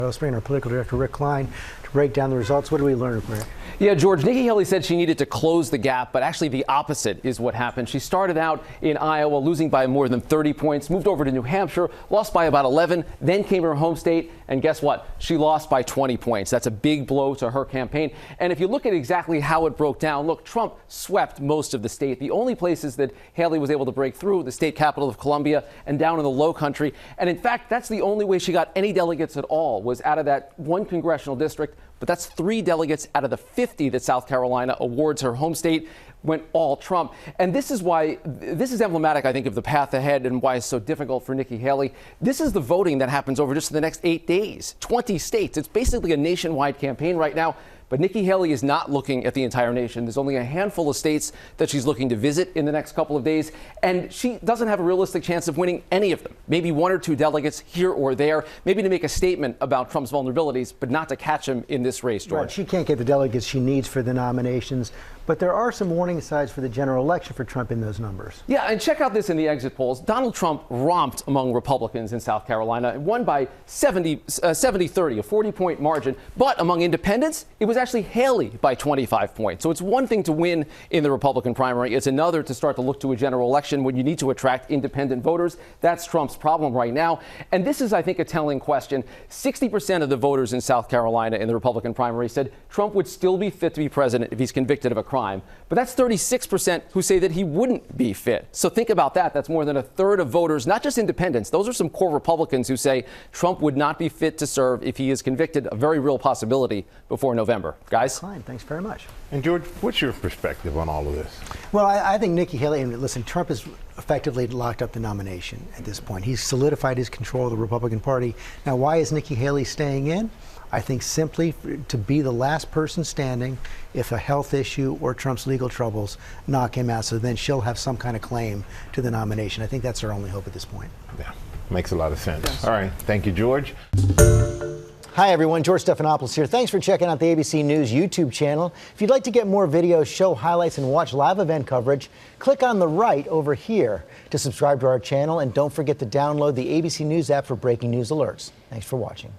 Bringing our political director, Rick Klein, to break down the results. What do we learn, Rick? Yeah, George, Nikki Haley said she needed to close the gap, but actually the opposite is what happened. She started out in Iowa losing by more than 30 points, moved over to New Hampshire, lost by about 11, then came to her home state, and guess what? She lost by 20 points. That's a big blow to her campaign. And if you look at exactly how it broke down, look, Trump swept most of the state. The only places that Haley was able to break through, the state capital of Columbia and down in the Low Country. And in fact, that's the only way she got any delegates at all, was out of that one congressional district. But that's 3 delegates out of the 50 that South Carolina awards her home state, went all Trump. And this is why, this is emblematic, I think, of the path ahead and why it's so difficult for Nikki Haley. This is the voting that happens over just the next 8 days, 20 states. It's basically a nationwide campaign right now. But Nikki Haley is not looking at the entire nation. There's only a handful of states that she's looking to visit in the next couple of days. And she doesn't have a realistic chance of winning any of them. Maybe 1 or 2 delegates here or there, maybe to make a statement about Trump's vulnerabilities, but not to catch him in this race, George. Right. She can't get the delegates she needs for the nominations. But there are some warning signs for the general election for Trump in those numbers. Yeah, and check out this in the exit polls. Donald Trump romped among Republicans in South Carolina, won by 70-30, a 40-point margin. But among independents, it was actually Haley by 25 points. So it's one thing to win in the Republican primary. It's another to start to look to a general election when you need to attract independent voters. That's Trump's problem right now. And this is, I think, a telling question. 60% of the voters in South Carolina in the Republican primary said Trump would still be fit to be president if he's convicted of a crime. But that's 36% who say that he wouldn't be fit. So think about that. That's more than a third of voters, not just independents. Those are some core Republicans who say Trump would not be fit to serve if he is convicted, a very real possibility before November. Guys? Fine, thanks very much. And George, what's your perspective on all of this? Well, I think Nikki Haley, and listen, Trump has effectively locked up the nomination at this point. He's solidified his control of the Republican Party. Now, why is Nikki Haley staying in? I think simply to be the last person standing if a health issue or Trump's legal troubles knock him out. So then she'll have some kind of claim to the nomination. I think that's her only hope at this point. Yeah, makes a lot of sense. Yes. All right. Thank you, George. Hi, everyone. George Stephanopoulos here. Thanks for checking out the ABC News YouTube channel. If you'd like to get more videos, show highlights, and watch live event coverage, click on the right over here to subscribe to our channel. And don't forget to download the ABC News app for breaking news alerts. Thanks for watching.